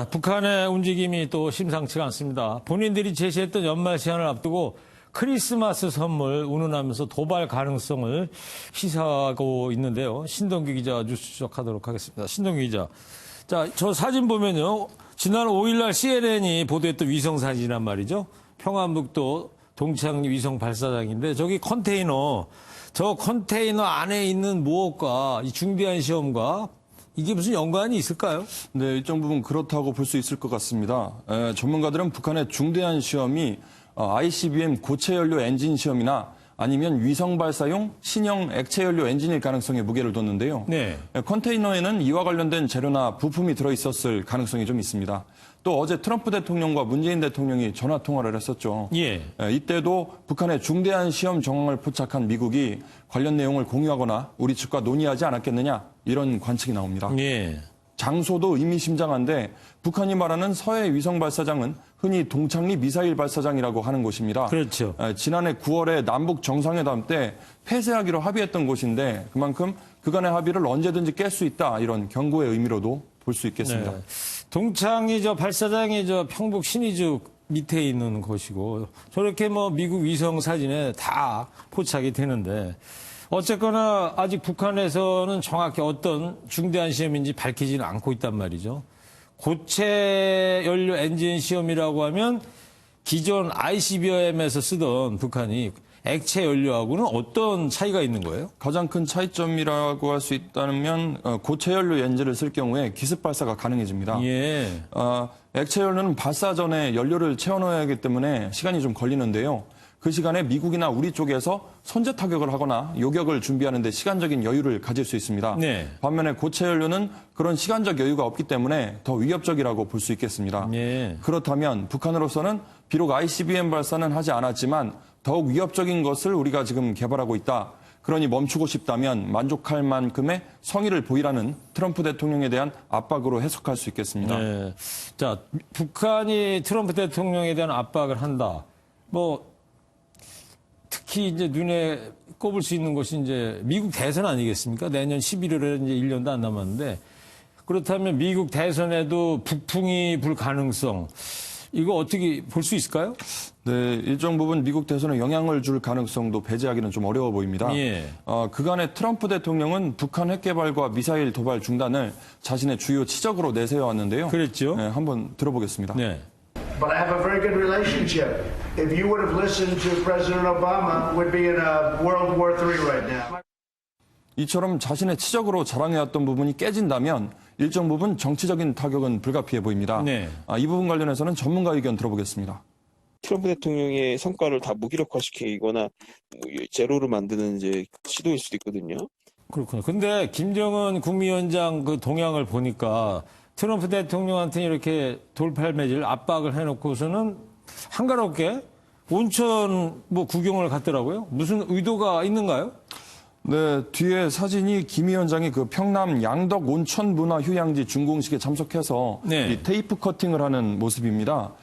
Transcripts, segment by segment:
북한의 움직임이 또 심상치가 않습니다. 본인들이 제시했던 연말 시한을 앞두고 크리스마스 선물 운운하면서 도발 가능성을 시사하고 있는데요. 신동기 기자 뉴스 추적하도록 하겠습니다. 신동기 기자. 자, 저 사진 보면요. 지난 5일날 CNN이 보도했던 위성사진이란 말이죠. 평안북도 동창리 위성 발사장인데 저기 컨테이너, 저 컨테이너 안에 있는 무엇과 이 중대한 시험과 이게 무슨 연관이 있을까요? 네, 일정 부분 그렇다고 볼 수 있을 것 같습니다. 전문가들은 북한의 중대한 시험이 ICBM 고체 연료 엔진 시험이나 아니면 위성 발사용 신형 액체 연료 엔진일 가능성에 무게를 뒀는데요. 네. 컨테이너에는 이와 관련된 재료나 부품이 들어있었을 가능성이 좀 있습니다. 또 어제 트럼프 대통령과 문재인 대통령이 전화 통화를 했었죠. 예. 이때도 북한의 중대한 시험 정황을 포착한 미국이 관련 내용을 공유하거나 우리 측과 논의하지 않았겠느냐 이런 관측이 나옵니다. 예. 장소도 의미심장한데 북한이 말하는 서해 위성 발사장은 흔히 동창리 미사일 발사장이라고 하는 곳입니다. 그렇죠. 지난해 9월에 남북 정상회담 때 폐쇄하기로 합의했던 곳인데 그만큼 그간의 합의를 언제든지 깰 수 있다 이런 경고의 의미로도 볼 수 있겠습니다. 네. 동창이 발사장이 평북 신의죽 밑에 있는 곳이고 저렇게 미국 위성 사진에 다 포착이 되는데 어쨌거나 아직 북한에서는 정확히 어떤 중대한 시험인지 밝히지는 않고 있단 말이죠. 고체 연료 엔진 시험이라고 하면 기존 ICBM에서 쓰던 북한이 액체 연료하고는 어떤 차이가 있는 거예요? 가장 큰 차이점이라고 할 수 있다면 고체 연료 엔진을 쓸 경우에 기습 발사가 가능해집니다. 예. 액체 연료는 발사 전에 연료를 채워넣어야 하기 때문에 시간이 좀 걸리는데요. 그 시간에 미국이나 우리 쪽에서 선제 타격을 하거나 요격을 준비하는 데 시간적인 여유를 가질 수 있습니다. 네. 반면에 고체 연료는 그런 시간적 여유가 없기 때문에 더 위협적이라고 볼 수 있겠습니다. 예. 그렇다면 북한으로서는 비록 ICBM 발사는 하지 않았지만 더욱 위협적인 것을 우리가 지금 개발하고 있다. 그러니 멈추고 싶다면 만족할 만큼의 성의를 보이라는 트럼프 대통령에 대한 압박으로 해석할 수 있겠습니다. 네. 자, 북한이 트럼프 대통령에 대한 압박을 한다. 특히 눈에 꼽을 수 있는 것이 미국 대선 아니겠습니까? 내년 11월에 1년도 안 남았는데 그렇다면 미국 대선에도 북풍이 불 가능성 이거 어떻게 볼 수 있을까요? 네, 일정 부분 미국 대선에 영향을 줄 가능성도 배제하기는 좀 어려워 보입니다. 예. 그간의 트럼프 대통령은 북한 핵 개발과 미사일 도발 중단을 자신의 주요 치적으로 내세워왔는데요. 그랬죠. 네, 한번 들어보겠습니다. 네. But I have a very good relationship. If you would have listened to President Obama, we'd be in a World War III right now. 이처럼 자신의 치적으로 자랑해왔던 부분이 깨진다면 일정 부분 정치적인 타격은 불가피해 보입니다. 네. 이 부분 관련해서는 전문가 의견 들어보겠습니다. 트럼프 대통령의 성과를 다 무기력화시키거나 제로를 만드는 시도일 수도 있거든요. 그렇군요. 근데 김정은 국무위원장 그 동향을 보니까 트럼프 대통령한테 이렇게 돌팔매질 압박을 해놓고서는 한가롭게 온천 구경을 갔더라고요. 무슨 의도가 있는가요? 네, 뒤에 사진이 김 위원장이 그 평남 양덕 온천 문화 휴양지 준공식에 참석해서 네. 이 테이프 커팅을 하는 모습입니다.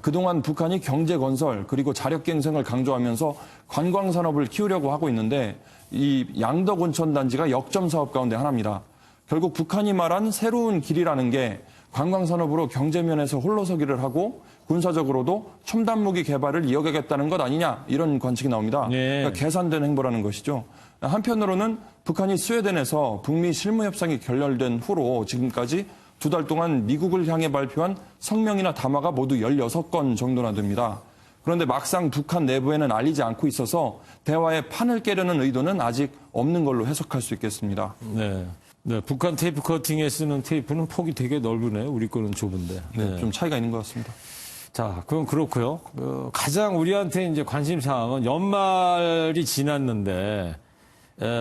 그동안 북한이 경제 건설 그리고 자력 갱생을 강조하면서 관광 산업을 키우려고 하고 있는데 이 양덕 온천 단지가 역점 사업 가운데 하나입니다. 결국 북한이 말한 새로운 길이라는 게 관광 산업으로 경제 면에서 홀로서기를 하고 군사적으로도 첨단 무기 개발을 이어가겠다는 것 아니냐 이런 관측이 나옵니다. 네. 그러니까 계산된 행보라는 것이죠. 한편으로는 북한이 스웨덴에서 북미 실무 협상이 결렬된 후로 지금까지 2달 동안 미국을 향해 발표한 성명이나 담화가 모두 16건 정도나 됩니다. 그런데 막상 북한 내부에는 알리지 않고 있어서 대화의 판을 깨려는 의도는 아직 없는 걸로 해석할 수 있겠습니다. 네. 네, 북한 테이프 커팅에 쓰는 테이프는 폭이 되게 넓으네요. 우리 거는 좁은데. 네, 좀 차이가 있는 것 같습니다. 자, 그건 그렇고요. 가장 우리한테 관심 사항은 연말이 지났는데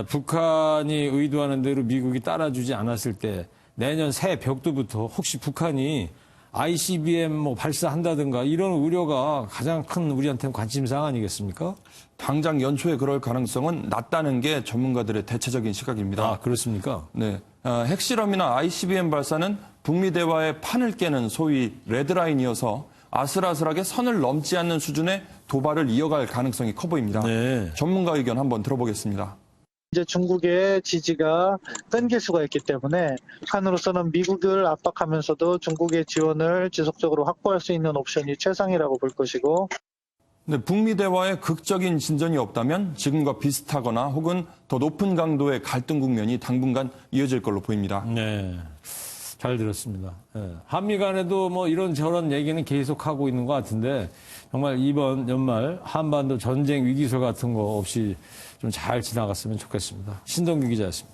북한이 의도하는 대로 미국이 따라주지 않았을 때 내년 새 벽두부터 혹시 북한이 ICBM 발사한다든가 이런 우려가 가장 큰 우리한테는 관심 사항 아니겠습니까? 당장 연초에 그럴 가능성은 낮다는 게 전문가들의 대체적인 시각입니다. 아, 그렇습니까? 네. 핵실험이나 ICBM 발사는 북미 대화의 판을 깨는 소위 레드라인이어서 아슬아슬하게 선을 넘지 않는 수준의 도발을 이어갈 가능성이 커 보입니다. 네. 전문가 의견 한번 들어보겠습니다. 이제 중국의 지지가 끊길 수가 있기 때문에 북한으로서는 미국을 압박하면서도 중국의 지원을 지속적으로 확보할 수 있는 옵션이 최상이라고 볼 것이고, 네, 북미 대화에 극적인 진전이 없다면 지금과 비슷하거나 혹은 더 높은 강도의 갈등 국면이 당분간 이어질 걸로 보입니다. 네. 잘 들었습니다. 예. 한미 간에도 뭐 이런저런 얘기는 계속하고 있는 것 같은데 정말 이번 연말 한반도 전쟁 위기설 같은 거 없이 좀 잘 지나갔으면 좋겠습니다. 신동규 기자였습니다.